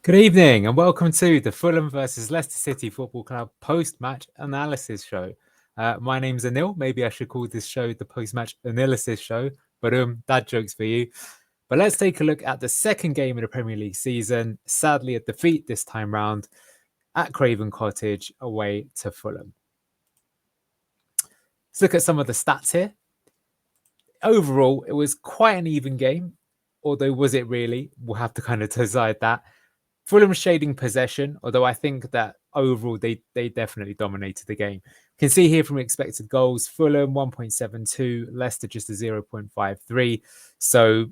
Good evening and welcome to the Fulham versus Leicester City Football Club post-match analysis show. My name's Anil. Maybe I should call this show the post-match analysis show, but dad jokes for you. But let's take a look at the second game of the Premier League season. Sadly, a defeat this time round at Craven Cottage away to Fulham. Let's look at some of the stats here. Overall, it was quite an even game, although was it really? We'll have to kind of decide that. Fulham shading possession, although I think that overall they definitely dominated the game. You can see here from expected goals, Fulham 1.72, Leicester just a 0.53. So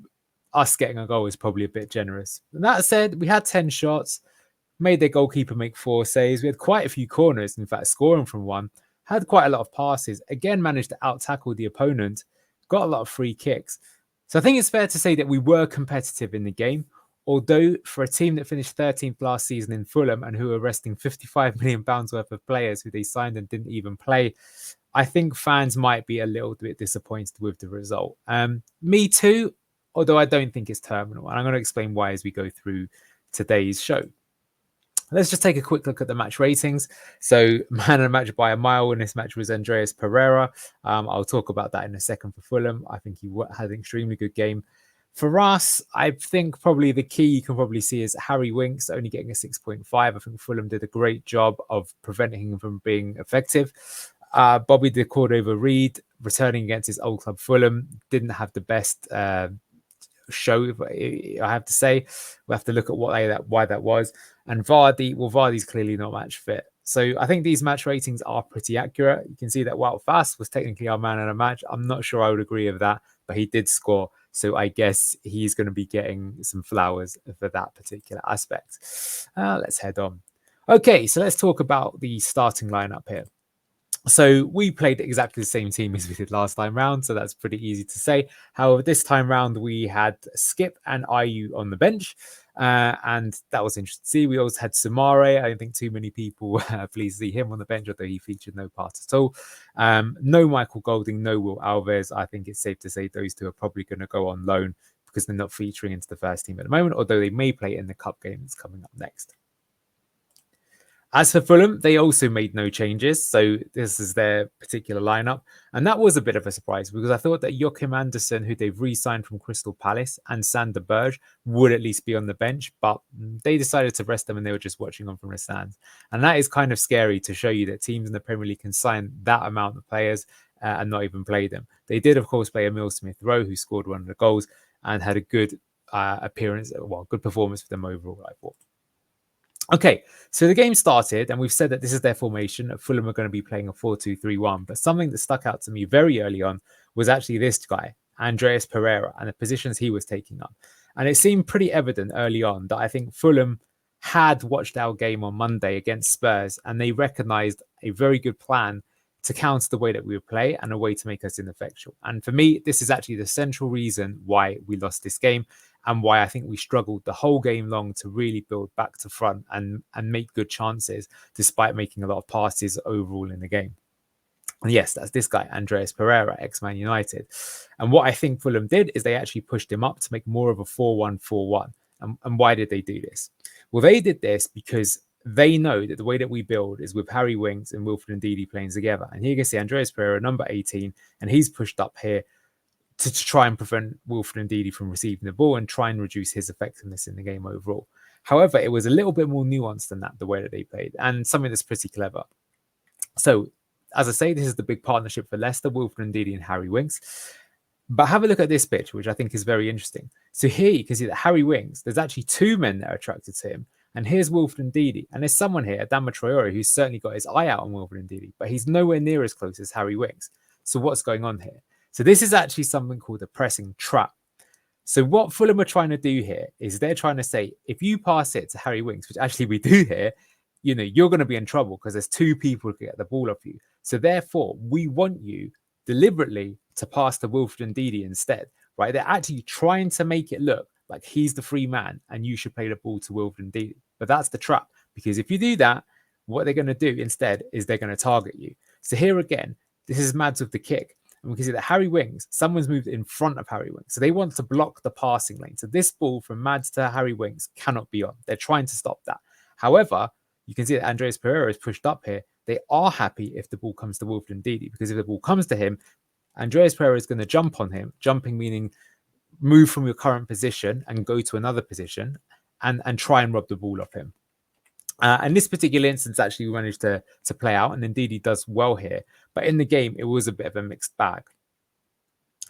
us getting a goal is probably a bit generous. And that said, we had 10 shots, made their goalkeeper make 4 saves. We had quite a few corners, in fact, scoring from one. Had quite a lot of passes. Again, managed to out-tackle the opponent. Got a lot of free kicks. So I think it's fair to say that we were competitive in the game. Although for a team that finished 13th last season in Fulham and who are resting £55 million worth of players who they signed and didn't even play, I think fans might be a little bit disappointed with the result. Me too, although I don't think it's terminal. And I'm going to explain why as we go through today's show. Let's just take a quick look at the match ratings. So man of the match by a mile in this match was Andreas Pereira. I'll talk about that in a second for Fulham. I think he had an extremely good game. For us, I think probably the key you can probably see is Harry Winks only getting a 6.5. I think Fulham did a great job of preventing him from being effective. Bobby de Cordova-Reid, returning against his old club Fulham, didn't have the best show, I have to say. We'll have to look at why that was. And Vardy's clearly not match fit. So I think these match ratings are pretty accurate. You can see that Wout Faes was technically our man of the match. I'm not sure I would agree with that, but he did score. So I guess he's going to be getting some flowers for that particular aspect. Let's head on. Okay, so let's talk about the starting lineup here. So we played exactly the same team as we did last time round, so that's pretty easy to say. However, this time round we had Skip and Ayew on the bench, and that was interesting to see. We also had Samare. I don't think too many people pleased to see him on the bench, although he featured no part at all. No Michael Golding, no Will Alves. I think it's safe to say those two are probably going to go on loan because they're not featuring into the first team at the moment, although they may play in the cup game that's coming up next. As for Fulham, they also made no changes. So this is their particular lineup. And that was a bit of a surprise because I thought that Joachim Andersen, who they've re-signed from Crystal Palace, and Sander Berge would at least be on the bench. But they decided to rest them and they were just watching on from the stands. And that is kind of scary to show you that teams in the Premier League can sign that amount of players and not even play them. They did, of course, play Emil Smith-Rowe, who scored one of the goals and had a good good performance for them overall, I thought. Okay, so the game started, and we've said that this is their formation. Fulham are going to be playing a 4-2-3-1. But something that stuck out to me very early on was actually this guy, Andreas Pereira, and the positions he was taking up. And it seemed pretty evident early on that I think Fulham had watched our game on Monday against Spurs, and they recognised a very good plan to counter the way that we would play and a way to make us ineffectual. And for me, this is actually the central reason why we lost this game and why I think we struggled the whole game long to really build back to front and make good chances, despite making a lot of passes overall in the game. And yes, that's this guy, Andreas Pereira, ex-Man United. And what I think Fulham did is they actually pushed him up to make more of a 4-1-4-1. And why did they do this? Well, they did this because they know that the way that we build is with Harry Winks and Wilfred Ndidi playing together. And here you can see Andreas Pereira, number 18, and he's pushed up here to try and prevent Wilfred Ndidi from receiving the ball and try and reduce his effectiveness in the game overall. However, it was a little bit more nuanced than that, the way that they played, and something that's pretty clever. So, as I say, this is the big partnership for Leicester, Wilfred Ndidi and Harry Winks. But have a look at this pitch, which I think is very interesting. So here you can see that Harry Winks, there's actually 2 men that are attracted to him. And here's Wilfred Ndidi. And there's someone here, Adama Traore, who's certainly got his eye out on Wilfred Ndidi, but he's nowhere near as close as Harry Winks. So what's going on here? So this is actually something called a pressing trap. So what Fulham are trying to do here is they're trying to say, if you pass it to Harry Winks, which actually we do here, you're going to be in trouble because there's 2 people to get the ball off you. So therefore, we want you deliberately to pass to Wilfred Ndidi instead, right? They're actually trying to make it look like he's the free man and you should play the ball to Wilfred Ndidi. But that's the trap, because if you do that, what they're going to do instead is they're going to target you. So here again, this is Mads with the kick. And we can see that Harry Winks, someone's moved in front of Harry Winks. So they want to block the passing lane. So this ball from Mads to Harry Winks cannot be on. They're trying to stop that. However, you can see that Andreas Pereira is pushed up here. They are happy if the ball comes to Wilfred Ndidi, because if the ball comes to him, Andreas Pereira is going to jump on him, jumping meaning move from your current position and go to another position and try and rob the ball off him. And this particular instance, actually, we managed to play out, and indeed he does well here. But in the game, it was a bit of a mixed bag.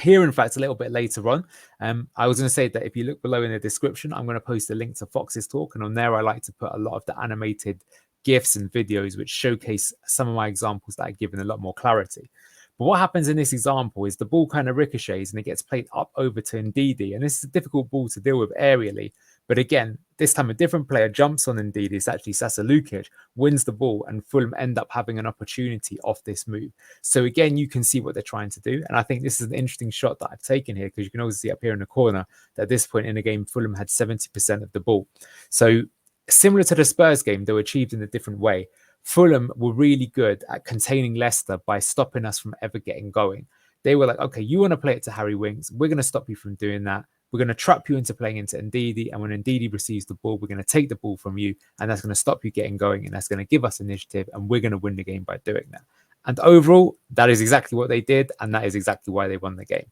Here, in fact, a little bit later on, I was going to say that if you look below in the description, I'm going to post a link to Fox's talk. And on there, I like to put a lot of the animated GIFs and videos which showcase some of my examples that are given a lot more clarity. But what happens in this example is the ball kind of ricochets and it gets played up over to Ndidi. And this is a difficult ball to deal with aerially. But again, this time a different player jumps on Ndidi. It's actually Sasa Lukic, wins the ball, and Fulham end up having an opportunity off this move. So again, you can see what they're trying to do. And I think this is an interesting shot that I've taken here, because you can also see up here in the corner that at this point in the game, Fulham had 70% of the ball. So similar to the Spurs game, they were achieved in a different way. Fulham were really good at containing Leicester by stopping us from ever getting going. They were like, okay, you want to play it to Harry Winks. We're going to stop you from doing that. We're going to trap you into playing into Ndidi. And when Ndidi receives the ball, we're going to take the ball from you. And that's going to stop you getting going. And that's going to give us initiative. And we're going to win the game by doing that. And overall, that is exactly what they did. And that is exactly why they won the game.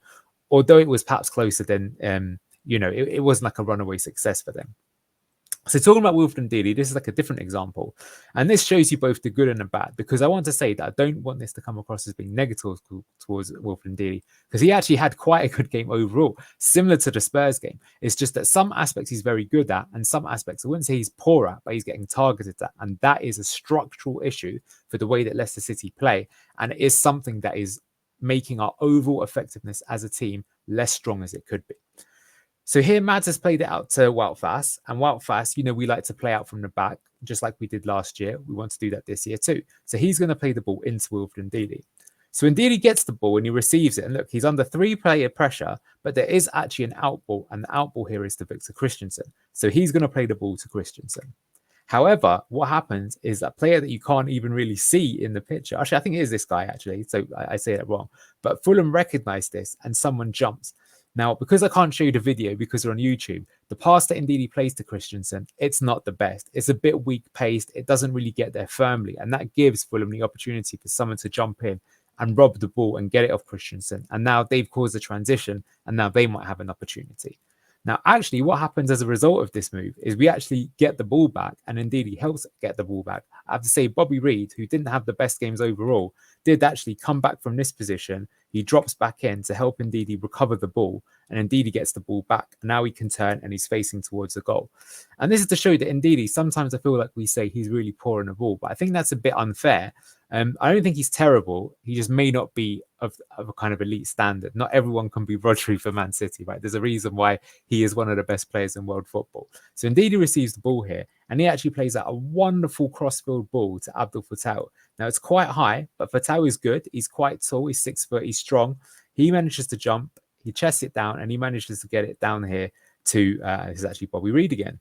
Although it was perhaps closer than, it wasn't like a runaway success for them. So talking about Wilfred Ndidi, this is like a different example. And this shows you both the good and the bad, because I want to say that I don't want this to come across as being negative towards Wilfred Ndidi, because he actually had quite a good game overall, similar to the Spurs game. It's just that some aspects he's very good at, and some aspects I wouldn't say he's poor at, but he's getting targeted at. And that is a structural issue for the way that Leicester City play. And it is something that is making our overall effectiveness as a team less strong as it could be. So here, Mads has played it out to Wout-Faes. And Wout-Faes, we like to play out from the back, just like we did last year. We want to do that this year too. So he's going to play the ball into Wilfred Ndidi. So Ndidi gets the ball and he receives it. And look, he's under 3-player pressure, but there is actually an out ball. And the out ball here is to Victor Christensen. So he's going to play the ball to Christensen. However, what happens is that player that you can't even really see in the picture. Actually, I think it is this guy, actually. So I say that wrong. But Fulham recognized this and someone jumps. Now, because I can't show you the video because we're on YouTube, the pass that Ndidi plays to Christensen, it's not the best. It's a bit weak paced. It doesn't really get there firmly. And that gives Fulham the opportunity for someone to jump in and rob the ball and get it off Christensen. And now they've caused a transition and now they might have an opportunity. Now, actually, what happens as a result of this move is we actually get the ball back, and Ndidi helps get the ball back. I have to say, Bobby Reid, who didn't have the best games overall, did actually come back from this position. He drops back in to help Ndidi recover the ball, and Ndidi gets the ball back. And now he can turn and he's facing towards the goal. And this is to show that Ndidi, sometimes I feel like we say he's really poor in the ball, but I think that's a bit unfair. I don't think he's terrible. He just may not be of a kind of elite standard. Not everyone can be Rodri for Man City, right? There's a reason why he is one of the best players in world football. So Ndidi receives the ball here, and he actually plays out a wonderful cross-field ball to Abdul Fattah. Now, it's quite high, but Fattah is good. He's quite tall. He's 6 foot. He's strong. He manages to jump. He chests it down, and he manages to get it down here to, this is actually Bobby Reid again.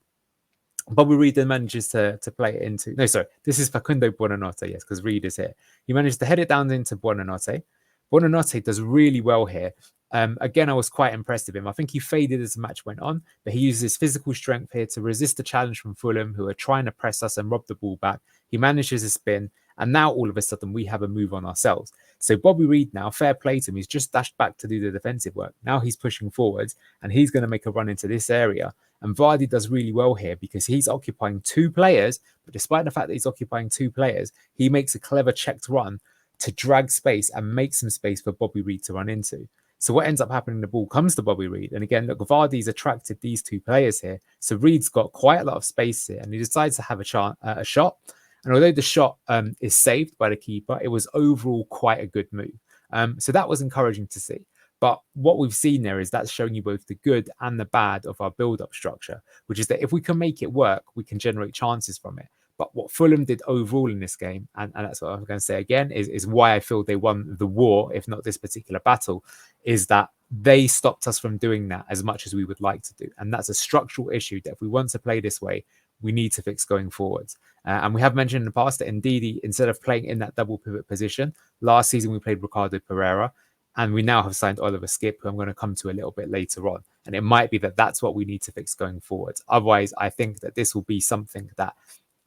Bobby Reid then manages to play it into... No, sorry. This is Facundo Buonanotte, yes, because Reid is here. He manages to head it down into Buonanotte. Buonanotte does really well here. Again, I was quite impressed with him. I think he faded as the match went on, but he uses his physical strength here to resist the challenge from Fulham, who are trying to press us and rob the ball back. He manages a spin, and now all of a sudden we have a move on ourselves. So Bobby Reid now, fair play to him, he's just dashed back to do the defensive work. Now he's pushing forwards, and he's going to make a run into this area. And Vardy does really well here because he's occupying 2 players, but despite the fact that he's occupying 2 players, he makes a clever checked run to drag space and make some space for Bobby Reid to run into. So what ends up happening, the ball comes to Bobby Reid. And again, look, Vardy's attracted these 2 players here. So Reid's got quite a lot of space here, and he decides to have a shot. And although the shot is saved by the keeper, it was overall quite a good move. So that was encouraging to see. But what we've seen there is that's showing you both the good and the bad of our build-up structure, which is that if we can make it work, we can generate chances from it. But what Fulham did overall in this game, and that's what I'm going to say again, is why I feel they won the war, if not this particular battle, is that they stopped us from doing that as much as we would like to do. And that's a structural issue that if we want to play this way, we need to fix going forwards. And we have mentioned in the past that Ndidi, instead of playing in that double pivot position, last season we played Ricardo Pereira. And we now have signed Oliver Skipp, who I'm going to come to a little bit later on. And it might be that that's what we need to fix going forward. Otherwise, I think that this will be something that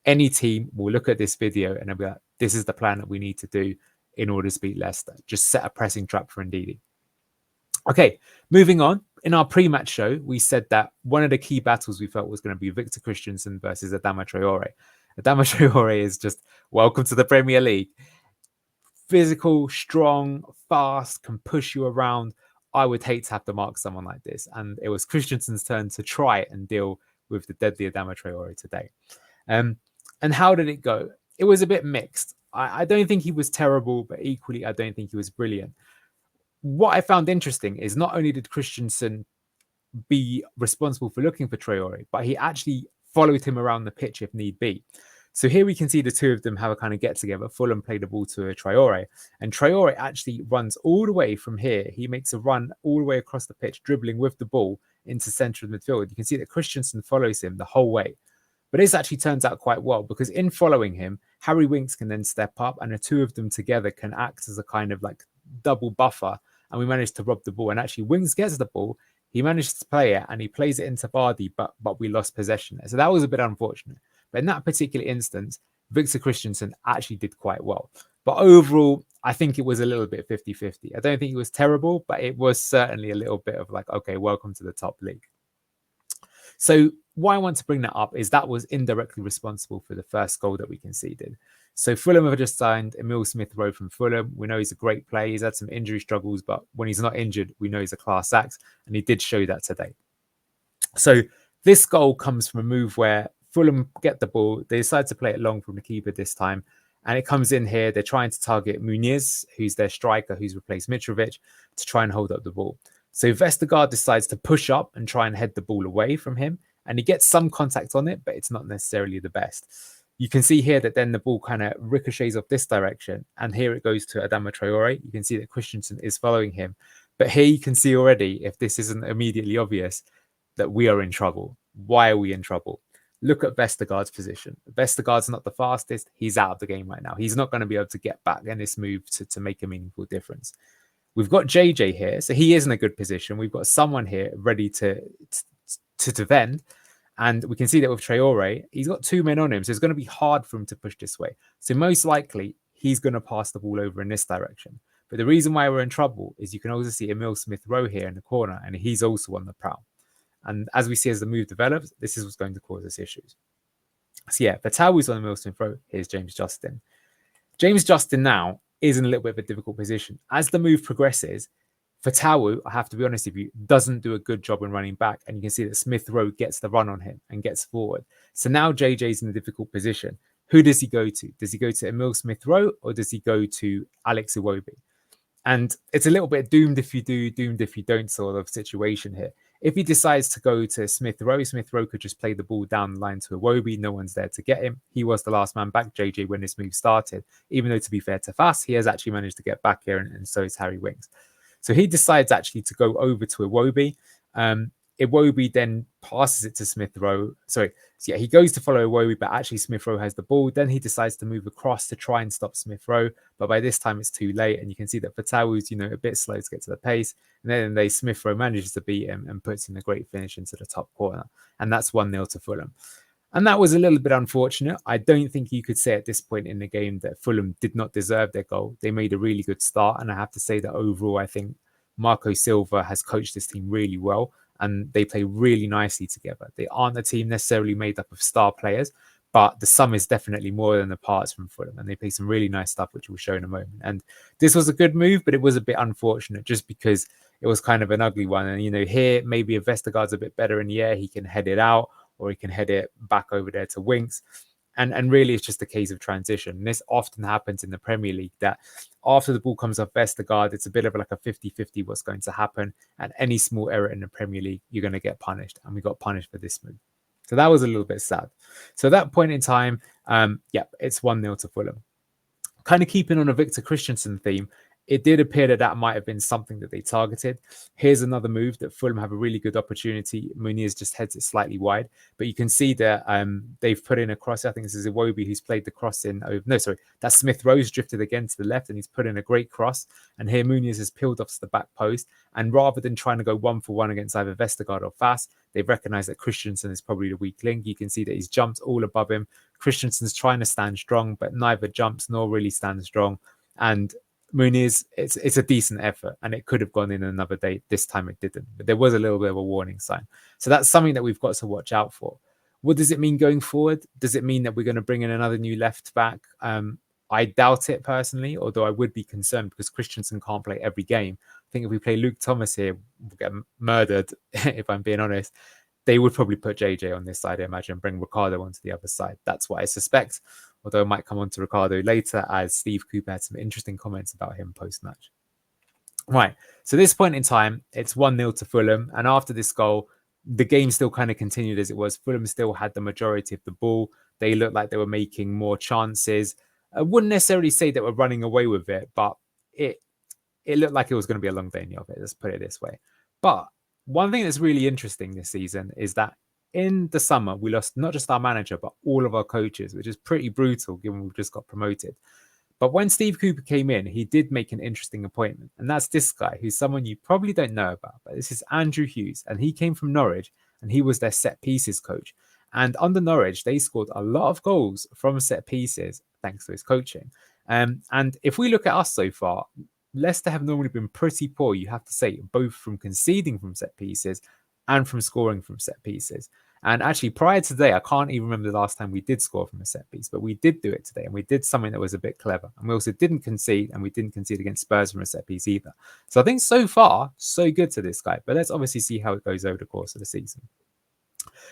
any team will look at this video and they'll be like, this is the plan that we need to do in order to beat Leicester. Just set a pressing trap for Ndidi. Okay, moving on. In our pre-match show, we said that one of the key battles we felt was going to be Victor Christensen versus Adama Traore. Adama Traore is just welcome to the Premier League. Physical, strong, fast, can push you around. I would hate to have to mark someone like this. And it was Christensen's turn to try it and deal with the deadly Adama Traore today. And how did it go? It was a bit mixed. I don't think he was terrible, but equally, I don't think he was brilliant. What I found interesting is not only did Christensen be responsible for looking for Traore, but he actually followed him around the pitch if need be. So here we can see the two of them have a kind of get together. Fulham play the ball to Traore, and Traore actually runs all the way from here. He makes a run all the way across the pitch, dribbling with the ball into centre of midfield. You can see that Christensen follows him the whole way. But this actually turns out quite well because in following him, Harry Winks can then step up and the two of them together can act as a kind of like double buffer. And we managed to rob the ball. And actually, Winks gets the ball. He manages to play it and he plays it into Vardy, but we lost possession. So that was a bit unfortunate. But in that particular instance, Victor Christensen actually did quite well. But overall, I think it was a little bit 50-50. I don't think it was terrible, but it was certainly a little bit of like, okay, welcome to the top league. So why I want to bring that up is that was indirectly responsible for the first goal that we conceded. So Fulham have just signed Emil Smith-Rowe from Fulham. We know he's a great player. He's had some injury struggles, but when he's not injured, we know he's a class act, and he did show that today. So this goal comes from a move where Fulham get the ball. They decide to play it long from the keeper this time, and it comes in here. They're trying to target Muniz, who's their striker, who's replaced Mitrovic, to try and hold up the ball. So Vestergaard decides to push up and try and head the ball away from him, and he gets some contact on it, but it's not necessarily the best. You can see here that then the ball kind of ricochets off this direction, and here it goes to Adama Traore. You can see that Christensen is following him. But here you can see already, if this isn't immediately obvious, that we are in trouble. Why are we in trouble? Look at Vestergaard's position. Vestergaard's not the fastest. He's out of the game right now. He's not going to be able to get back in this move to make a meaningful difference. We've got JJ here, so he is in a good position. We've got someone here ready to defend. And we can see that with Traore, he's got two men on him, so it's going to be hard for him to push this way. So most likely, he's going to pass the ball over in this direction. But the reason why we're in trouble is you can also see Emil Smith-Rowe here in the corner, and he's also on the prowl. And as we see as the move develops, this is what's going to cause us issues. So yeah, Fatawi's on Emil Smith-Rowe. Here's James Justin. James Justin now is in a little bit of a difficult position. As the move progresses, Fatawu, I have to be honest with you, doesn't do a good job in running back. And you can see that Smith-Rowe gets the run on him and gets forward. So now JJ's in a difficult position. Who does he go to? Does he go to Emil Smith-Rowe or does he go to Alex Iwobi? And it's a little bit doomed if you do, doomed if you don't sort of situation here. If he decides to go to Smith-Rowe, Smith-Rowe could just play the ball down the line to Iwobi. No one's there to get him. He was the last man back, JJ, when this move started. Even though, to be fair to Fass, he has actually managed to get back here, and so is Harry Winks. So he decides actually to go over to Iwobi. Iwobi then passes it to Smith-Rowe. Sorry, so yeah, he goes to follow Iwobi, but actually Smith-Rowe has the ball. Then he decides to move across to try and stop Smith-Rowe, but by this time it's too late. And you can see that Fatawu's, a bit slow to get to the pace. And then Smith-Rowe manages to beat him and puts in a great finish into the top corner. And that's 1-0 to Fulham. And that was a little bit unfortunate. I don't think you could say at this point in the game that Fulham did not deserve their goal. They made a really good start. And I have to say that overall, I think Marco Silva has coached this team really well. And they play really nicely together. They aren't a team necessarily made up of star players, but the sum is definitely more than the parts from Fulham. And they play some really nice stuff, which we'll show in a moment. And this was a good move, but it was a bit unfortunate just because it was kind of an ugly one. And, here, maybe if Vestergaard's a bit better in the air, he can head it out or he can head it back over there to Winks. And really, it's just a case of transition. And this often happens in the Premier League that after the ball comes off Vestergaard, it's a bit of like a 50-50 what's going to happen. And any small error in the Premier League, you're going to get punished. And we got punished for this move. So that was a little bit sad. So at that point in time, it's 1-0 to Fulham. Kind of keeping on a Victor Christensen theme, It did appear that that might have been something that they targeted. Here's another move that Fulham have a really good opportunity. Muniz just heads it slightly wide, but you can see that they've put in a cross. I think this is Iwobi who's played the cross in. Oh, no, sorry, that's Smith Rowe's drifted again to the left, and he's put in a great cross. And here Muniz has peeled off to the back post. And rather than trying to go 1-for-1 against either Vestergaard or Fass, they've recognised that Christensen is probably the weak link. You can see that he's jumped all above him. Christensen's trying to stand strong, but neither jumps nor really stands strong. And Muniz, it's a decent effort, and it could have gone in another day. This time it didn't, but there was a little bit of a warning sign. So that's something that we've got to watch out for. What does it mean going forward? Does it mean that we're going to bring in another new left back? I doubt it personally, although I would be concerned because Christensen can't play every game. I think if we play Luke Thomas here, we'll get murdered, if I'm being honest. They would probably put JJ on this side, I imagine, and bring Ricardo onto the other side. That's what I suspect, although I might come on to Ricardo later, as Steve Cooper had some interesting comments about him post-match. Right, so this point in time, it's 1-0 to Fulham, and after this goal, the game still kind of continued as it was. Fulham still had the majority of the ball. They looked like they were making more chances. I wouldn't necessarily say that we're running away with it, but it looked like it was going to be a long day in the office, let's put it this way. But one thing that's really interesting this season is that in the summer, we lost not just our manager, but all of our coaches, which is pretty brutal given we've just got promoted. But when Steve Cooper came in, he did make an interesting appointment. And that's this guy, who's someone you probably don't know about. But this is Andrew Hughes. And he came from Norwich, and he was their set pieces coach. And under Norwich, they scored a lot of goals from set pieces, thanks to his coaching. And if we look at us so far, Leicester have normally been pretty poor, you have to say, both from conceding from set pieces and from scoring from set pieces. And actually, prior to today, I can't even remember the last time we did score from a set piece, but we did do it today, and we did something that was a bit clever. And we also didn't concede, and we didn't concede against Spurs from a set piece either. So I think so far, so good to this guy. But let's obviously see how it goes over the course of the season.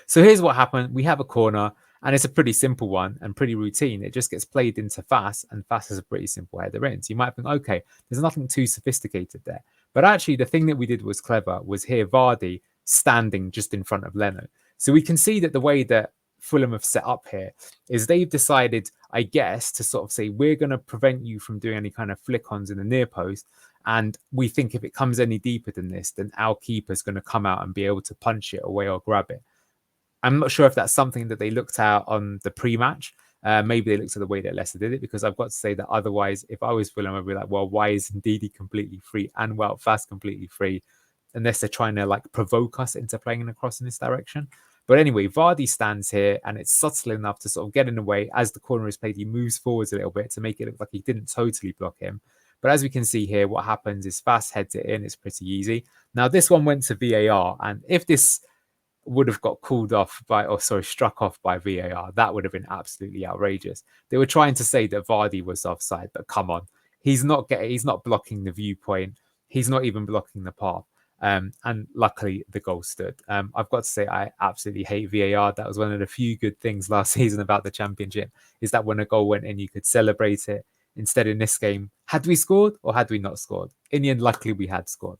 So here's what happened. We have a corner, and it's a pretty simple one and pretty routine. It just gets played into Fass, and Fass has a pretty simple header in. So you might think, okay, there's nothing too sophisticated there. But actually, the thing that we did was clever, was here Vardy standing just in front of Leno. So we can see that the way that Fulham have set up here is they've decided, I guess, to sort of say, we're going to prevent you from doing any kind of flick-ons in the near post. And we think if it comes any deeper than this, then our keeper's going to come out and be able to punch it away or grab it. I'm not sure if that's something that they looked at on the pre-match. Maybe they looked at the way that Leicester did it, because I've got to say that otherwise, if I was Fulham, I'd be like, well, why is Ndidi completely free and Wout Fass completely free? Unless they're trying to like provoke us into playing across in this direction. But anyway, Vardy stands here, and it's subtle enough to sort of get in the way. As the corner is played, he moves forwards a little bit to make it look like he didn't totally block him. But as we can see here, what happens is Fass heads it in. It's pretty easy. Now, this one went to VAR, and if this would have got called off by, or sorry, struck off by VAR, that would have been absolutely outrageous. They were trying to say that Vardy was offside, but come on, he's not blocking the viewpoint. He's not even blocking the path. And luckily the goal stood. I've got to say, I absolutely hate VAR. That was one of the few good things last season about the Championship, is that when a goal went in, you could celebrate it. Instead, in this game, had we scored or had we not scored? In the end, luckily we had scored.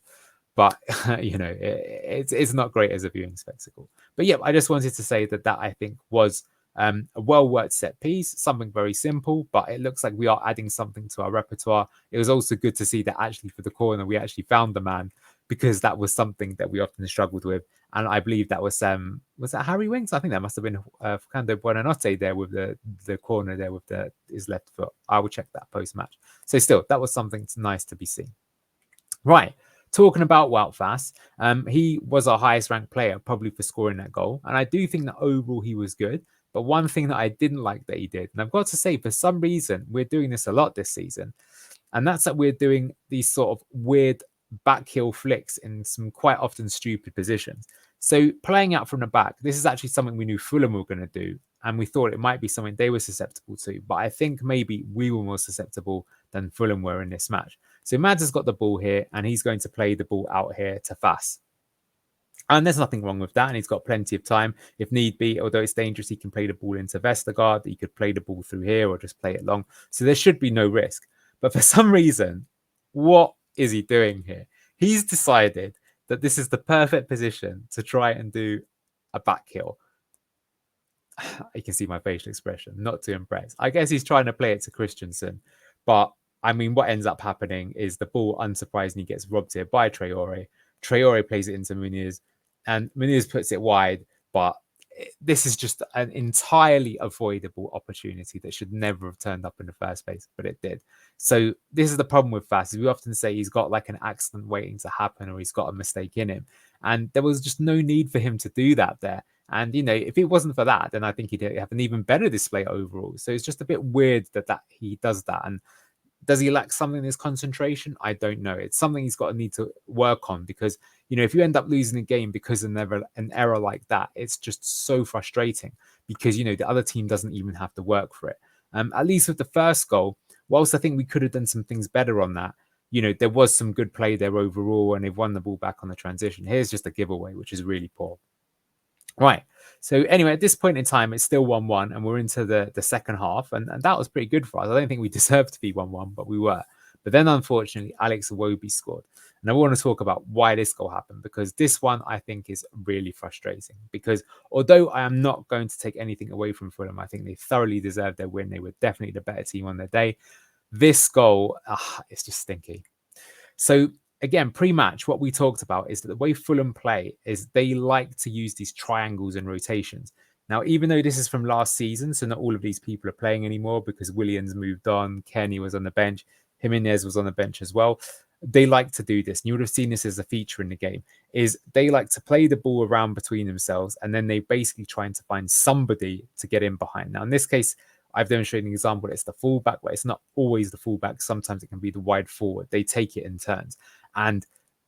But, you know, it's not great as a viewing spectacle. But yeah, I just wanted to say that I think was a well-worked set piece, something very simple, but it looks like we are adding something to our repertoire. It was also good to see that actually for the corner, we actually found the man, because that was something that we often struggled with. And I believe that was that Harry Winks? I think that must have been Fernando Buonanotte there with the corner there with his left foot. I will check that post-match. So still, that was something nice to be seen. Right. Talking about Wout Fass, he was our highest ranked player, probably for scoring that goal. And I do think that overall he was good. But one thing that I didn't like that he did, and I've got to say, for some reason, we're doing this a lot this season, and that's that we're doing these sort of weird back heel flicks in some quite often stupid positions. So playing out from the back, this is actually something we knew Fulham were going to do, and we thought it might be something they were susceptible to. But I think maybe we were more susceptible than Fulham were in this match. So Mads has got the ball here, and he's going to play the ball out here to Fass. And there's nothing wrong with that. And he's got plenty of time if need be. Although it's dangerous, he can play the ball into Vestergaard. He could play the ball through here or just play it long. So there should be no risk. But for some reason, what is he doing here? He's decided that this is the perfect position to try and do a back heel. You can see my facial expression, not too impressed. I guess he's trying to play it to Christensen. But I mean, what ends up happening is the ball, unsurprisingly, gets robbed here by Traore. Traore plays it into Muniz, and Muniz puts it wide. But this is just an entirely avoidable opportunity that should never have turned up in the first place, but it did. So this is the problem with Fass. We often say he's got like an accident waiting to happen, or he's got a mistake in him, and there was just no need for him to do that there. And if it wasn't for that, then I think he'd have an even better display overall. So it's just a bit weird that he does that. And does he lack something in his concentration? I don't know. It's something he's got to need to work on, because if you end up losing a game because of an error like that, it's just so frustrating, because the other team doesn't even have to work for it. At least with the first goal, whilst I think we could have done some things better on that, there was some good play there overall, and they've won the ball back on the transition. Here's just a giveaway, which is really poor. Right. So anyway, at this point in time, it's still 1-1, and we're into the second half, and that was pretty good for us. I don't think we deserved to be 1-1, but we were. But then, unfortunately, Alex Iwobi scored. And I want to talk about why this goal happened, because this one, I think, is really frustrating. Because although I am not going to take anything away from Fulham, I think they thoroughly deserved their win. They were definitely the better team on their day. This goal, it's just stinky. So again, pre-match, what we talked about is that the way Fulham play is they like to use these triangles and rotations. Now, even though this is from last season, so not all of these people are playing anymore, because Williams moved on, Kenny was on the bench, Jimenez was on the bench as well. They like to do this. And you would have seen this as a feature in the game, is they like to play the ball around between themselves, and then they basically trying to find somebody to get in behind. Now, in this case, I've demonstrated an example. It's the fullback, but it's not always the fullback. Sometimes it can be the wide forward. They take it in turns. And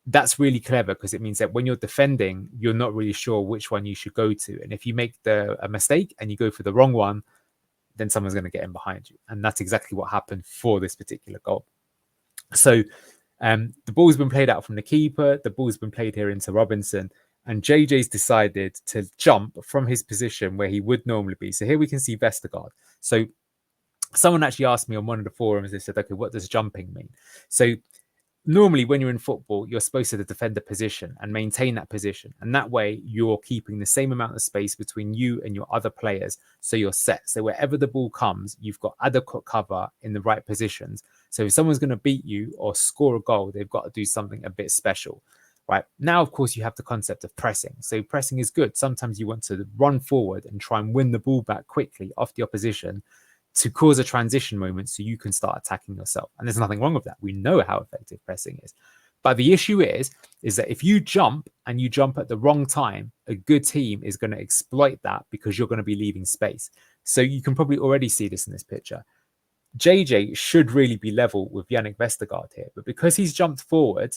that's really clever, because it means that when you're defending, you're not really sure which one you should go to. And if you make a mistake and you go for the wrong one, then someone's going to get in behind you. And that's exactly what happened for this particular goal. So the ball's been played out from the keeper. The ball's been played here into Robinson. And JJ's decided to jump from his position where he would normally be. So here we can see Vestergaard. So someone actually asked me on one of the forums, they said, okay, what does jumping mean? So normally when you're in football, you're supposed to defend a position and maintain that position. And that way you're keeping the same amount of space between you and your other players. So you're set. So wherever the ball comes, you've got adequate cover in the right positions. So if someone's going to beat you or score a goal, they've got to do something a bit special. Right now, of course, you have the concept of pressing. So pressing is good. Sometimes you want to run forward and try and win the ball back quickly off the opposition to cause a transition moment so you can start attacking yourself. And there's nothing wrong with that. We know how effective pressing is. But the issue is that if you jump and you jump at the wrong time, a good team is going to exploit that, because you're going to be leaving space. So you can probably already see this in this picture. JJ should really be level with Yannick Vestergaard here, but because he's jumped forward,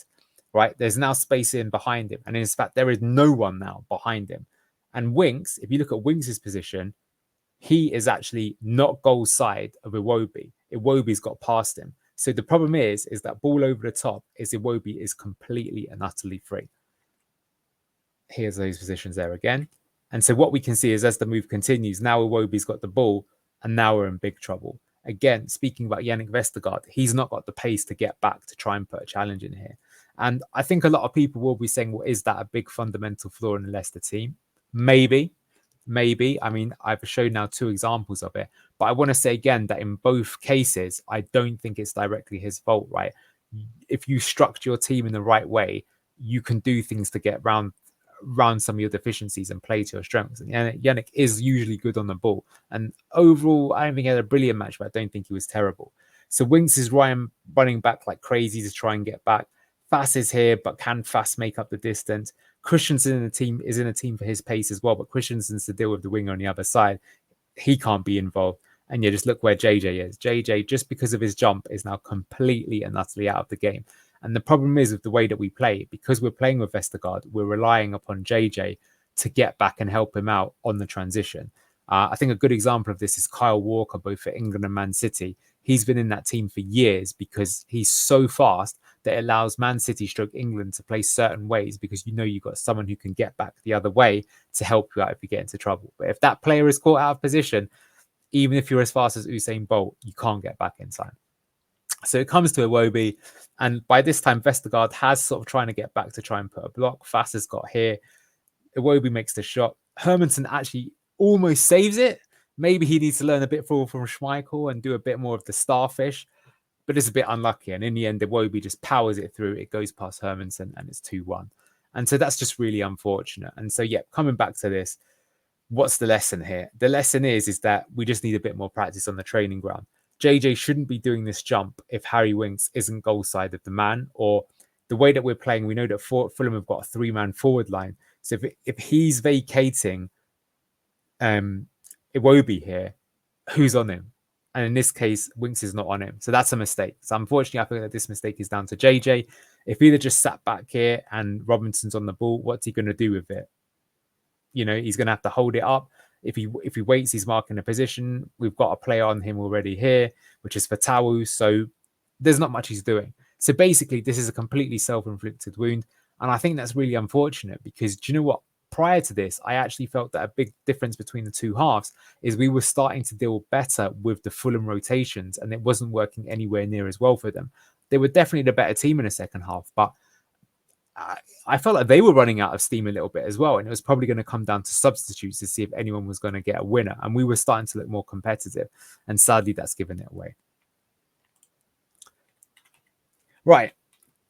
right, there's now space in behind him. And in fact, there is no one now behind him. And Winks, if you look at Winks' position, he is actually not goal side of Iwobi. Iwobi's got past him. So the problem is that ball over the top is Iwobi is completely and utterly free. Here's those positions there again. And so what we can see is as the move continues, now Iwobi's got the ball, and now we're in big trouble. Again, speaking about Yannick Vestergaard, he's not got the pace to get back to try and put a challenge in here. And I think a lot of people will be saying, well, is that a big fundamental flaw in the Leicester team? Maybe. I mean, I've shown now 2 examples of it. But I want to say again that in both cases, I don't think it's directly his fault, right? If you structure your team in the right way, you can do things to get around some of your deficiencies and play to your strengths. And Yannick is usually good on the ball. And overall, I don't think he had a brilliant match, but I don't think he was terrible. So Winks is running back like crazy to try and get back. Fass is here, but can Fass make up the distance? Christensen is in a team for his pace as well, but Christensen's to deal with the winger on the other side. He can't be involved. And just look where JJ is. JJ, just because of his jump, is now completely and utterly out of the game. And the problem is with the way that we play, because we're playing with Vestergaard, we're relying upon JJ to get back and help him out on the transition. I think a good example of this is Kyle Walker, both for England and Man City. He's been in that team for years because he's so fast that it allows Man City / England to play certain ways, because you've got someone who can get back the other way to help you out if you get into trouble. But if that player is caught out of position, even if you're as fast as Usain Bolt, you can't get back in time. So it comes to Iwobi, and by this time, Vestergaard has sort of trying to get back to try and put a block. Fass has got here. Iwobi makes the shot. Hermansen actually almost saves it. Maybe he needs to learn a bit from Schmeichel and do a bit more of the starfish. but it's a bit unlucky. And in the end, Iwobi just powers it through. It goes past Hermansen and it's 2-1. And so that's just really unfortunate. And so, yeah, coming back to this, what's the lesson here? The lesson is that we just need a bit more practice on the training ground. JJ shouldn't be doing this jump if Harry Winks isn't goal side of the man, or the way that we're playing. We know that Fulham have got a 3-man forward line. So if he's vacating Iwobi here, who's on him? And in this case, Winks is not on him. So that's a mistake. So unfortunately, I think that this mistake is down to JJ. If he'd have just sat back here and Robinson's on the ball, what's he going to do with it? You know, he's going to have to hold it up. If he waits, he's marking a position. We've got a player on him already here, which is Fatawu. So there's not much he's doing. So basically, this is a completely self-inflicted wound. And I think that's really unfortunate because, do you know what? Prior to this, I actually felt that a big difference between the two halves is we were starting to deal better with the Fulham rotations, and it wasn't working anywhere near as well for them. They were definitely the better team in the second half, but I felt like they were running out of steam a little bit as well. And it was probably going to come down to substitutes to see if anyone was going to get a winner. And we were starting to look more competitive. And sadly, that's given it away. Right.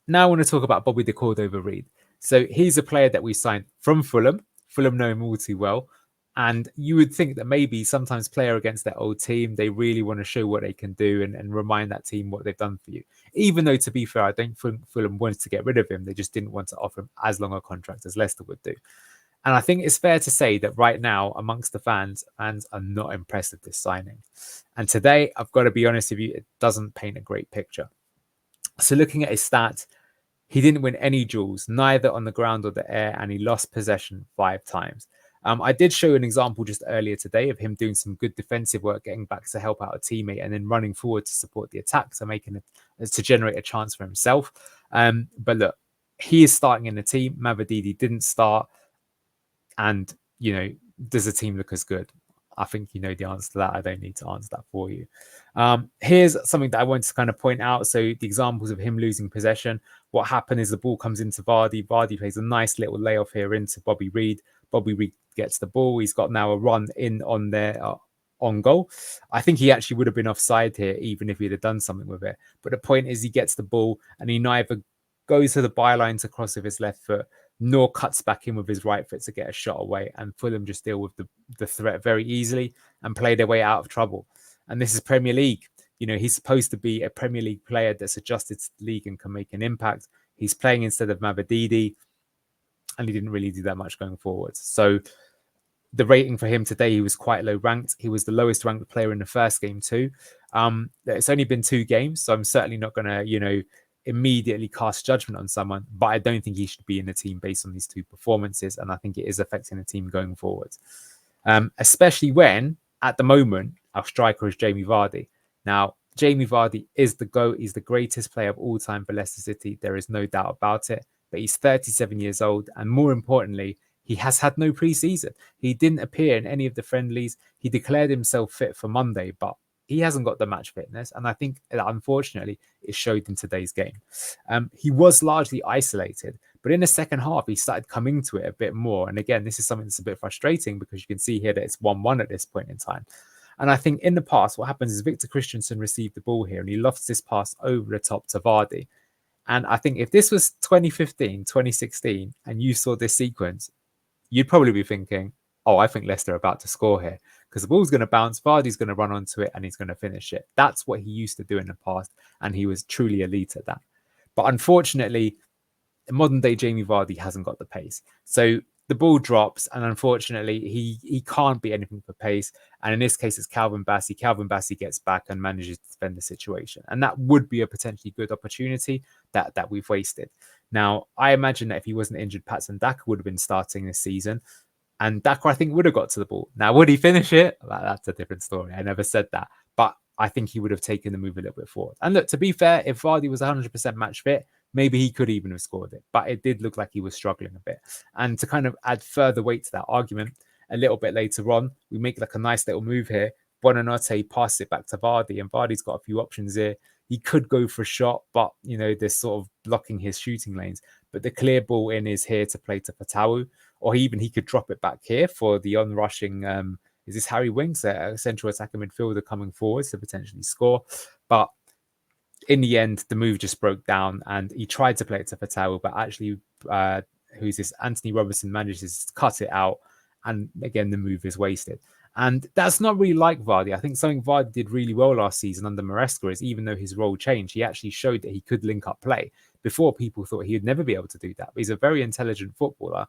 Now I want to talk about Bobby de Cordova-Reid. So he's a player that we signed from Fulham. Fulham know him all too well. And you would think that maybe sometimes player against their old team, they really want to show what they can do and remind that team what they've done for you. Even though, to be fair, I don't think Fulham wanted to get rid of him. They just didn't want to offer him as long a contract as Leicester would do. And I think it's fair to say that right now, amongst the fans are not impressed with this signing. And today, I've got to be honest with you, it doesn't paint a great picture. So looking at his stats, he didn't win any duels, neither on the ground or the air, and he lost possession 5 times. I did show an example just earlier today of him doing some good defensive work, getting back to help out a teammate, and then running forward to support the attack, so making it to generate a chance for himself. But look, he is starting in the team. Mavididi didn't start, and does the team look as good? I think you know the answer to that. I don't need to answer that for you. Here's something that I wanted to kind of point out. So the examples of him losing possession. What happened is the ball comes into Vardy. Vardy plays a nice little layoff here into Bobby Reid. Bobby Reid gets the ball. He's got now a run in on there on goal. I think he actually would have been offside here, even if he'd have done something with it. But the point is he gets the ball and he neither goes to the byline to cross with his left foot, nor cuts back in with his right foot to get a shot away. And Fulham just deal with the threat very easily and play their way out of trouble. And this is Premier League. He's supposed to be a Premier League player that's adjusted to the league and can make an impact. He's playing instead of Mavididi, and he didn't really do that much going forward. So the rating for him today, he was quite low ranked. He was the lowest ranked player in the first game too. It's only been 2 games, so I'm certainly not going to, immediately cast judgment on someone, but I don't think he should be in the team based on these 2 performances, and I think it is affecting the team going forward. Especially when, at the moment, our striker is Jamie Vardy. Now, Jamie Vardy is the GOAT. He's the greatest player of all time for Leicester City. There is no doubt about it. But he's 37 years old, and more importantly, he has had no pre-season. He didn't appear in any of the friendlies. He declared himself fit for Monday, but he hasn't got the match fitness, and I think that unfortunately it showed in today's game. He was largely isolated, but in the second half, he started coming to it a bit more. And again, this is something that's a bit frustrating because you can see here that it's 1-1 at this point in time. And I think in the past, what happens is Victor Christensen received the ball here and he lofts this pass over the top to Vardy. And I think if this was 2015, 2016, and you saw this sequence, you'd probably be thinking, oh, I think Leicester are about to score here because the ball's going to bounce, Vardy's going to run onto it, and he's going to finish it. That's what he used to do in the past, and he was truly elite at that. But unfortunately, modern day Jamie Vardy hasn't got the pace. So the ball drops, and unfortunately, he can't be anything for pace. And in this case, it's Calvin Bassey. Calvin Bassey gets back and manages to defend the situation. And that would be a potentially good opportunity that we've wasted. Now, I imagine that if he wasn't injured, Patson Daka would have been starting this season. And Daka, I think, would have got to the ball. Now, would he finish it? That's a different story. I never said that. But I think he would have taken the move a little bit forward. And look, to be fair, if Vardy was 100% match fit, maybe he could even have scored it. But it did look like he was struggling a bit. And to kind of add further weight to that argument, a little bit later on, we make like a nice little move here. Buonanotte passes it back to Vardy, and Vardy's got a few options here. He could go for a shot, but, they're sort of blocking his shooting lanes. But the clear ball in is here to play to Fatawu, or he could drop it back here for the onrushing, is this Harry Winks, a central attacker midfielder coming forward to potentially score. But in the end, the move just broke down, and he tried to play it to Patel, but actually, who's this? Anthony Robertson manages to cut it out, and again, the move is wasted. And that's not really like Vardy. I think something Vardy did really well last season under Maresca is, even though his role changed, he actually showed that he could link up play. Before, people thought he'd never be able to do that. But he's a very intelligent footballer.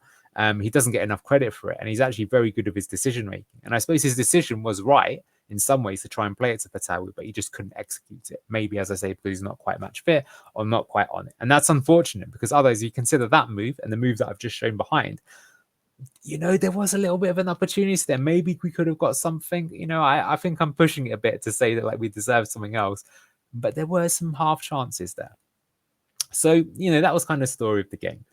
He doesn't get enough credit for it, and he's actually very good at his decision making. And I suppose his decision was right in some ways to try and play it to Patel, but he just couldn't execute it. Maybe, as I say, because he's not quite match fit or not quite on it. And that's unfortunate, because otherwise you consider that move and the move that I've just shown behind, there was a little bit of an opportunity there. Maybe we could have got something. I think I'm pushing it a bit to say that we deserve something else, but there were some half chances there. So, that was kind of the story of the game.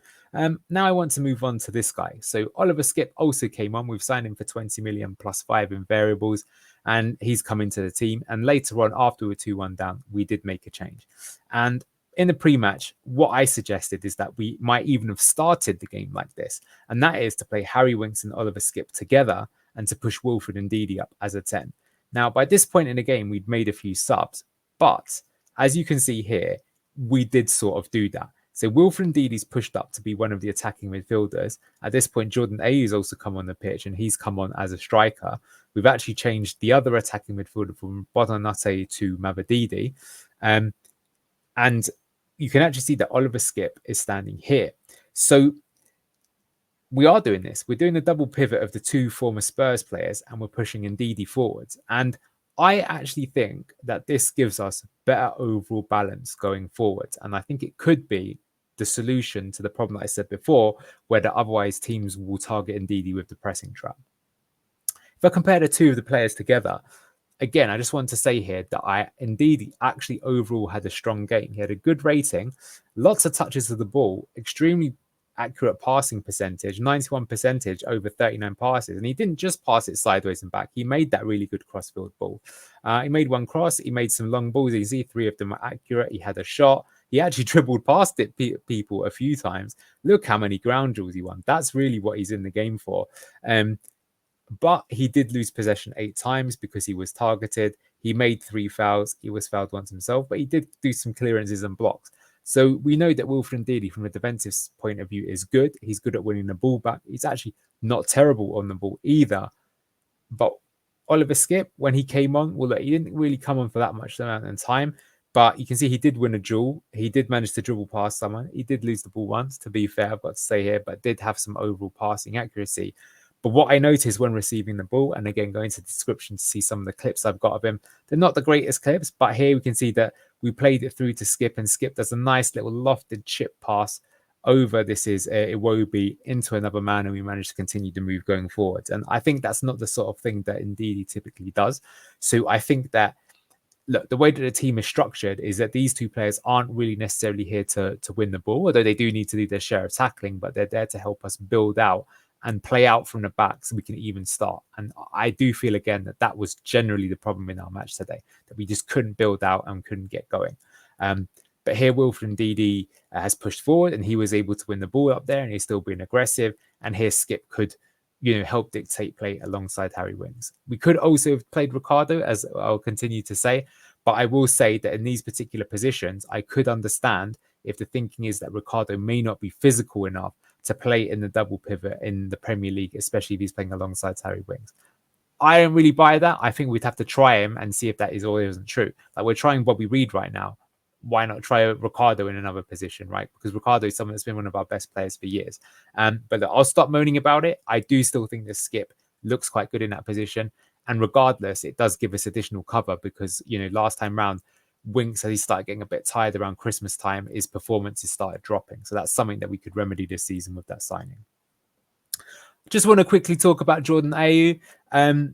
Now I want to move on to this guy. So Oliver Skipp also came on. We've signed him for 20 million plus 5 in variables, and he's come into the team. And later on, after we're 2-1 down, we did make a change. And in the pre-match, what I suggested is that we might even have started the game like this. And that is to play Harry Winks and Oliver Skipp together and to push Wilfred and Ndidi up as a 10. Now, by this point in the game, we'd made a few subs. But as you can see here, we did sort of do that. So Wilfred Ndidi's pushed up to be one of the attacking midfielders. At this point, Jordan Ayew's also come on the pitch, and he's come on as a striker. We've actually changed the other attacking midfielder from Bonanate to Mavadidi. And you can actually see that Oliver Skipp is standing here. So we are doing this. We're doing the double pivot of the two former Spurs players, and we're pushing Ndidi forwards. And I actually think that this gives us better overall balance going forward. And I think it could be the solution to the problem that I said before, where otherwise teams will target Ndidi with the pressing trap. If I compare the two of the players together, again, I just want to say here that Ndidi actually overall had a strong game. He had a good rating, lots of touches of the ball, extremely accurate passing percentage, 91% over 39 passes. And he didn't just pass it sideways and back. He made that really good cross-field ball. He made one cross. He made some long balls. You see 3 of them are accurate. He had a shot. He actually dribbled past it, people, a few times. Look how many ground duels he won. That's really what he's in the game for. But he did lose possession 8 times because he was targeted. He made 3 fouls. He was fouled once himself, but he did do some clearances and blocks. So we know that Wilfred Ndidi, from a defensive point of view, is good. He's good at winning the ball back. He's actually not terrible on the ball either. But Oliver Skipp, when he came on, well, look, he didn't really come on for that much amount of time. But you can see he did win a duel. He did manage to dribble past someone. He did lose the ball once, to be fair, I've got to say here, but did have some overall passing accuracy. But what I noticed when receiving the ball, and again, going to the description to see some of the clips I've got of him, they're not the greatest clips, but here we can see that we played it through to Skipp, and Skipp does a nice little lofted chip pass over. This is Iwobi into another man, and we managed to continue to move going forward. And I think that's not the sort of thing that Ndidi typically does. So I think that, look, the way that the team is structured is that these two players aren't really necessarily here to win the ball, although they do need to do their share of tackling, but they're there to help us build out and play out from the back so we can even start. And I do feel, again, that was generally the problem in our match today, that we just couldn't build out and couldn't get going. But here, Wilfred Ndidi has pushed forward, and he was able to win the ball up there, and he's still being aggressive. And here, Skipp could, help dictate play alongside Harry Winks. We could also have played Ricardo, as I'll continue to say, but I will say that in these particular positions, I could understand if the thinking is that Ricardo may not be physical enough to play in the double pivot in the Premier League, especially if he's playing alongside Harry Winks. I don't really buy that. I think we'd have to try him and see if that is or isn't true. Like, we're trying Bobby Reid right now. Why not try Ricardo in another position, right? Because Ricardo is someone that's been one of our best players for years. But look, I'll stop moaning about it. I do still think that Skipp looks quite good in that position. And regardless, it does give us additional cover because, last time round, Winks, as he started getting a bit tired around Christmas time, his performances started dropping. So that's something that we could remedy this season with that signing. Just want to quickly talk about Jordan Ayew. I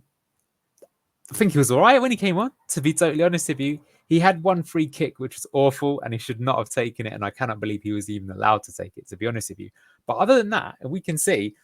think he was all right when he came on, to be totally honest with you. He had one free kick, which was awful, and he should not have taken it. And I cannot believe he was even allowed to take it, to be honest with you. But other than that, we can see,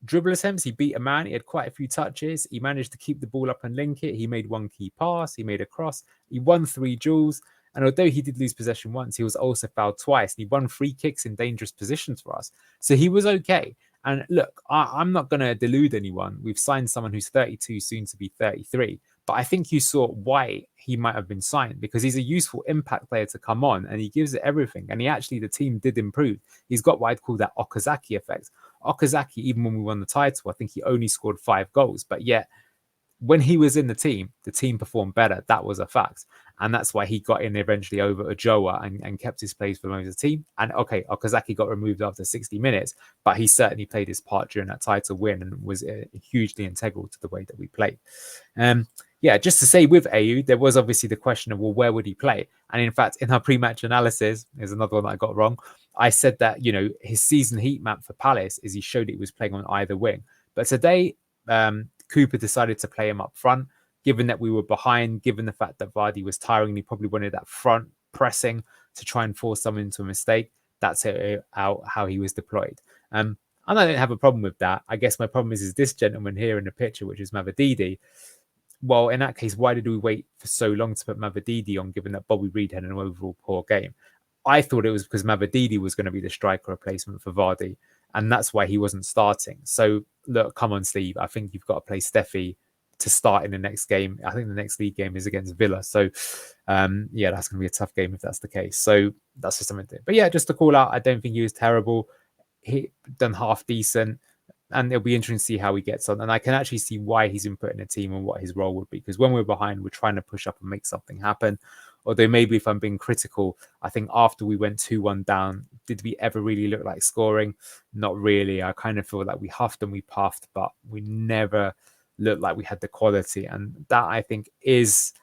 dribble attempts, he beat a man. He had quite a few touches. He managed to keep the ball up and link it. He made one key pass. He made a cross. He won 3 duels. And although he did lose possession once, he was also fouled twice. He won 3 kicks in dangerous positions for us. So he was okay. And look, I'm not going to delude anyone. We've signed someone who's 32, soon to be 33. But I think you saw why he might have been signed, because he's a useful impact player to come on and he gives it everything. And the team did improve. He's got what I'd call that Okazaki effect. Okazaki, even when we won the title, I think he only scored 5 goals, but yet when he was in the team performed better. That was a fact. And that's why he got in eventually over Ojoa and kept his place for most of the team. And okay, Okazaki got removed after 60 minutes, but he certainly played his part during that title win and was hugely integral to the way that we played. Yeah, just to say with AU, there was obviously the question of, well, where would he play? And in fact, in our pre-match analysis, there's another one that I got wrong. I said that, his season heat map for Palace is he showed he was playing on either wing. But today, Cooper decided to play him up front, given that we were behind, given the fact that Vardy was tiring. He probably wanted that front pressing to try and force someone into a mistake. That's how he was deployed. And I don't have a problem with that. I guess my problem is this gentleman here in the picture, which is Mavididi. Well, in that case, why did we wait for so long to put Mavididi on, given that Bobby Reid had an overall poor game? I thought it was because Mavididi was going to be the striker replacement for Vardy, and that's why he wasn't starting. So, look, come on, Steve. I think you've got to play Steffi to start in the next game. I think the next league game is against Villa. So, yeah, that's going to be a tough game if that's the case. So, that's just something to do. But yeah, just to call out, I don't think he was terrible. He done half decent. And it'll be interesting to see how he gets on. And I can actually see why he's been put in a team and what his role would be. Because when we're behind, we're trying to push up and make something happen. Although maybe if I'm being critical, I think after we went 2-1 down, did we ever really look like scoring? Not really. I kind of feel like we huffed and we puffed, but we never looked like we had the quality. And that, I think, is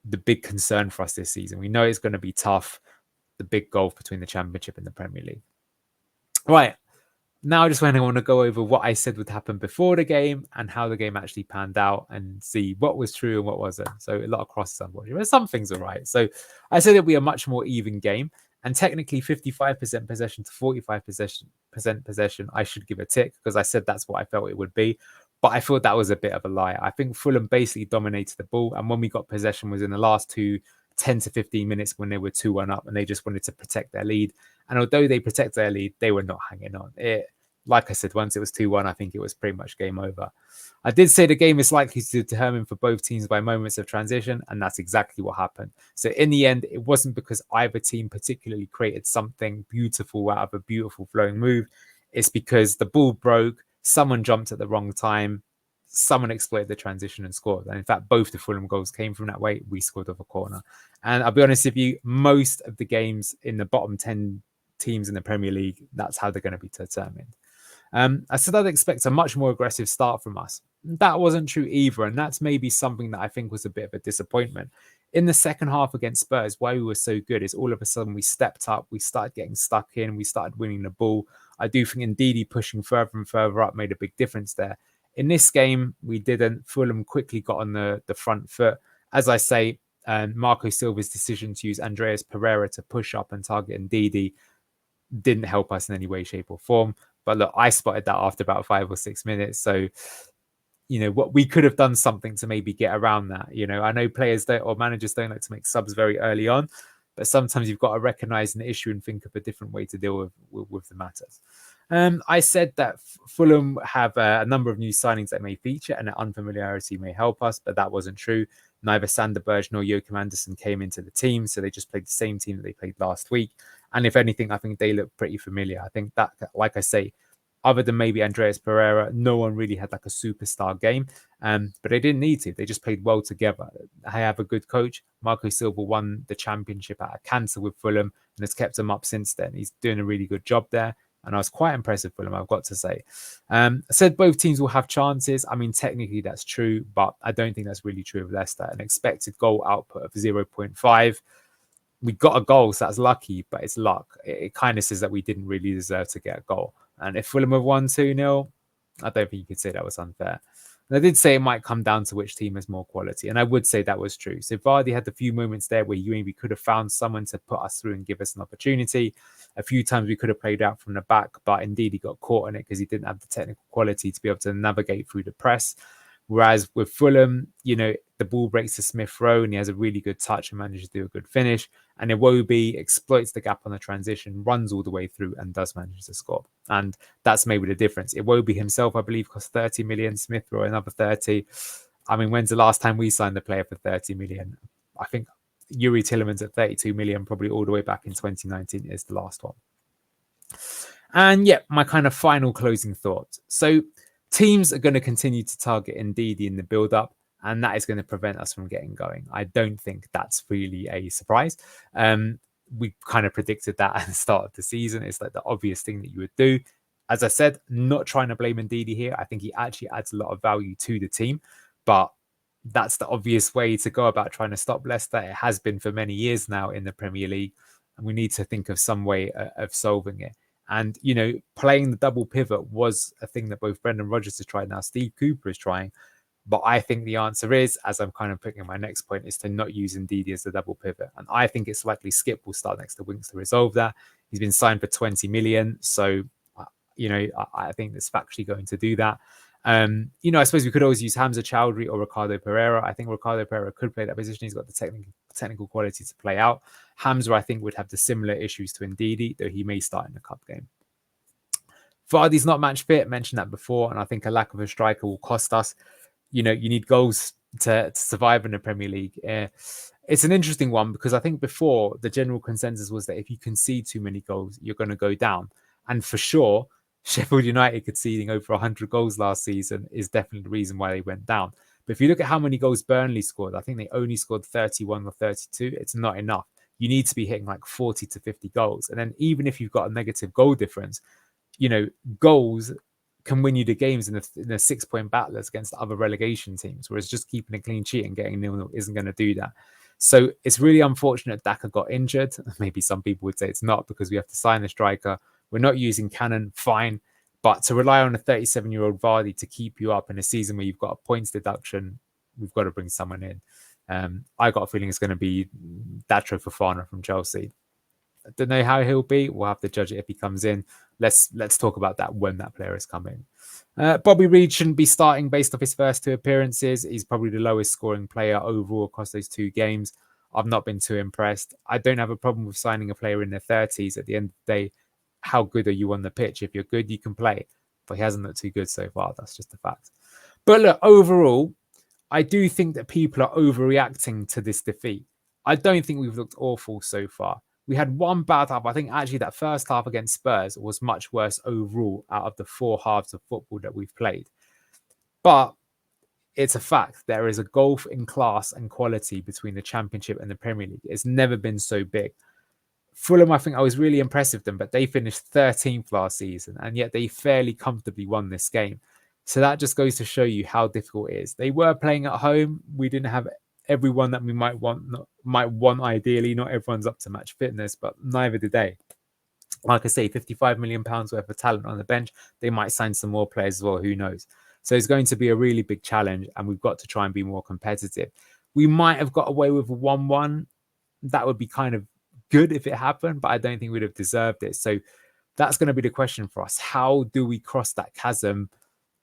the big concern for us this season. We know it's going to be tough. The big gulf between the Championship and the Premier League. Right. Now, just when I want to go over what I said would happen before the game and how the game actually panned out and see what was true and what wasn't. So a lot of crosses, unfortunately, but some things are right. So I said it'll be a much more even game, and technically 55% possession to 45% possession. I should give a tick because I said that's what I felt it would be, but I thought that was a bit of a lie. I think Fulham basically dominated the ball, and when we got possession was in the last 10 to 15 minutes when they were 2-1 up and they just wanted to protect their lead. And although they protect their lead, they were not hanging on. Like I said, once it was 2-1, I think it was pretty much game over. I did say the game is likely to determine for both teams by moments of transition, and that's exactly what happened. So in the end, it wasn't because either team particularly created something beautiful out of a beautiful flowing move. It's because the ball broke, someone jumped at the wrong time, someone exploited the transition and scored. And in fact, both the Fulham goals came from that way. We scored off a corner. And I'll be honest with you, most of the games in the bottom 10 teams in the Premier League, that's how they're going to be determined. I said I'd expect a much more aggressive start from us. That wasn't true either, and that's maybe something that I think was a bit of a disappointment. In the second half against Spurs, why we were so good is all of a sudden we stepped up, we started getting stuck in, we started winning the ball. I do think Ndidi pushing further and further up made a big difference there. In this game, we didn't. Fulham quickly got on the front foot. As I say, Marco Silva's decision to use Andreas Pereira to push up and target Ndidi didn't help us in any way, shape or form. But look, I spotted that after about 5 or 6 minutes. So, what we could have done something to maybe get around that. I know players don't, or managers don't like to make subs very early on, but sometimes you've got to recognize an issue and think of a different way to deal with the matters. I said that Fulham have a number of new signings that may feature and that unfamiliarity may help us, but that wasn't true. Neither Sander Berge nor Joachim Andersen came into the team, so they just played the same team that they played last week. And if anything, I think they look pretty familiar. I think that, like I say, other than maybe Andreas Pereira, no one really had like a superstar game, but they didn't need to. They just played well together. I have a good coach. Marco Silva won the championship at a cancer with Fulham and has kept them up since then. He's doing a really good job there. And I was quite impressed with Fulham, I've got to say. I said both teams will have chances. I mean, technically that's true, but I don't think that's really true of Leicester. An expected goal output of 0.5. We got a goal, so that's lucky, but it's luck. It kind of says that we didn't really deserve to get a goal. And if Fulham have won 2-0, I don't think you could say that was unfair. And I did say it might come down to which team has more quality, and I would say that was true. So Vardy had a few moments there where maybe could have found someone to put us through and give us an opportunity. A few times we could have played out from the back, but indeed he got caught in it because he didn't have the technical quality to be able to navigate through the press. Whereas with Fulham, the ball breaks to Smith Rowe and he has a really good touch and manages to do a good finish. And Iwobi exploits the gap on the transition, runs all the way through and does manage to score. And that's maybe the difference. Iwobi himself, I believe, cost 30 million, Smith Rowe another 30. I mean, when's the last time we signed a player for 30 million? I think Yuri Tillemans at 32 million, probably all the way back in 2019 is the last one. And yeah, my kind of final closing thought. So teams are going to continue to target Ndidi in the build-up, and that is going to prevent us from getting going. I don't think that's really a surprise. We kind of predicted that at the start of the season. It's like the obvious thing that you would do. As I said, not trying to blame Ndidi here. I think he actually adds a lot of value to the team, but that's the obvious way to go about trying to stop Leicester. It has been for many years now in the Premier League, and we need to think of some way of solving it. And, you know, playing the double pivot was a thing that both Brendan Rodgers has tried now. Steve Cooper is trying. But I think the answer is, as I'm kind of picking my next point, is to not use Ndidi as the double pivot. And I think it's likely Skip will start next to Winks to resolve that. He's been signed for 20 million. So, you know, I think that's factually going to do that. You know, I suppose we could always use Hamza Chowdhury or Ricardo Pereira. I think Ricardo Pereira could play that position. He's got the technical quality to play out. Hamza, I think, would have the similar issues to Ndidi, though he may start in the cup game. Vardy's not match fit, mentioned that before, and I think a lack of a striker will cost us. You know, you need goals to survive in the Premier League. It's an interesting one because I think before the general consensus was that if you concede too many goals, you're going to go down. And for sure, Sheffield United conceding over 100 goals last season is definitely the reason why they went down. But if you look at how many goals Burnley scored, I think they only scored 31 or 32. It's not enough. You need to be hitting like 40 to 50 goals. And then even if you've got a negative goal difference, you know, goals can win you the games in a 6-point battle against other relegation teams, whereas just keeping a clean sheet and getting 0-0 isn't going to do that. So it's really unfortunate Daka got injured. Maybe some people would say it's not because we have to sign a striker. We're not using Cannon, fine. But to rely on a 37-year-old Vardy to keep you up in a season where you've got a points deduction, we've got to bring someone in. I got a feeling it's going to be Datro Fofana from Chelsea. I don't know how he'll be. We'll have to judge it if he comes in. Let's talk about that when that player is coming. Bobby Reed shouldn't be starting based off his first 2 appearances. He's probably the lowest scoring player overall across those 2 games. I've not been too impressed. I don't have a problem with signing a player in their 30s. At the end of the day, how good are you on the pitch? If you're good, you can play. But he hasn't looked too good so far. That's just a fact. But look, overall, I do think that people are overreacting to this defeat. I don't think we've looked awful so far. We had one bad half. I think actually that first half against Spurs was much worse overall out of the 4 halves of football that we've played. But it's a fact. There is a gulf in class and quality between the Championship and the Premier League. It's never been so big. Fulham, I think I was really impressed with them, but they finished 13th last season, and yet they fairly comfortably won this game. So that just goes to show you how difficult it is. They were playing at home. We didn't have everyone that we might want ideally. Not everyone's up to match fitness, but neither did they. Like I say, £55 million worth of talent on the bench. They might sign some more players as well. Who knows? So it's going to be a really big challenge, and we've got to try and be more competitive. We might have got away with a 1-1. That would be kind of good if it happened, but I don't think we'd have deserved it. So that's going to be the question for us. How do we cross that chasm?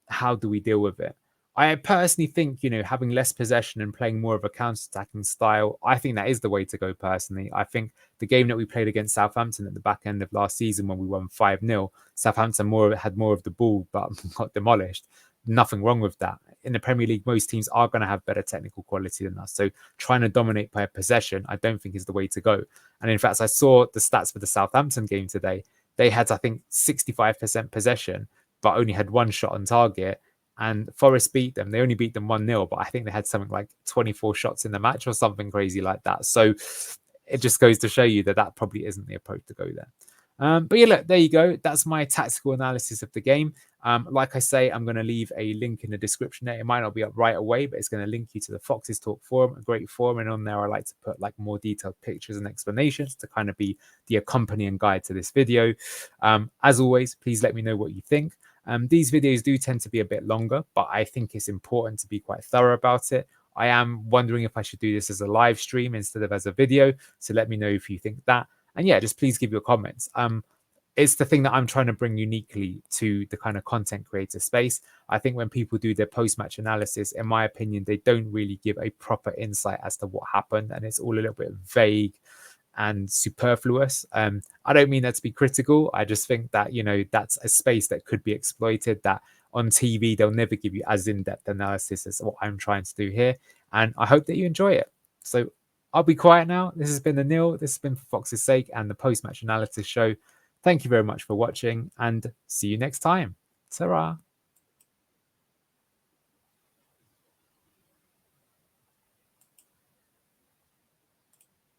How do we deal with it? I personally think, you know, having less possession and playing more of a counter-attacking style, I think that is the way to go personally. I think the game that we played against Southampton at the back end of last season when we won 5-0, Southampton had more of the ball but got demolished. Nothing wrong with that. In the Premier League, most teams are going to have better technical quality than us. So trying to dominate by possession, I don't think is the way to go. And in fact, I saw the stats for the Southampton game today. They had, I think, 65% possession, but only had 1 shot on target. And Forest beat them. They only beat them 1-0, but I think they had something like 24 shots in the match or something crazy like that. So it just goes to show you that that probably isn't the approach to go there. But yeah, look, there you go. That's my tactical analysis of the game. Like I say, I'm going to leave a link in the description there. It might not be up right away, but it's going to link you to the Foxes Talk forum, a great forum. And on there, I like to put like more detailed pictures and explanations to kind of be the accompanying guide to this video. As always, please let me know what you think. These videos do tend to be a bit longer, but I think it's important to be quite thorough about it. I am wondering if I should do this as a live stream instead of as a video. So let me know if you think that. And yeah, just please give your comments. It's the thing that I'm trying to bring uniquely to the kind of content creator space. I think when people do their post-match analysis, in my opinion, they don't really give a proper insight as to what happened. And it's all a little bit vague and superfluous. I don't mean that to be critical. I just think that, you know, that's a space that could be exploited, that on TV, they'll never give you as in-depth analysis as what I'm trying to do here. And I hope that you enjoy it. So I'll be quiet now. This has been Anil. This has been For Fox's Sake and the Post-Match Analysis Show. Thank you very much for watching and see you next time. Ta-ra.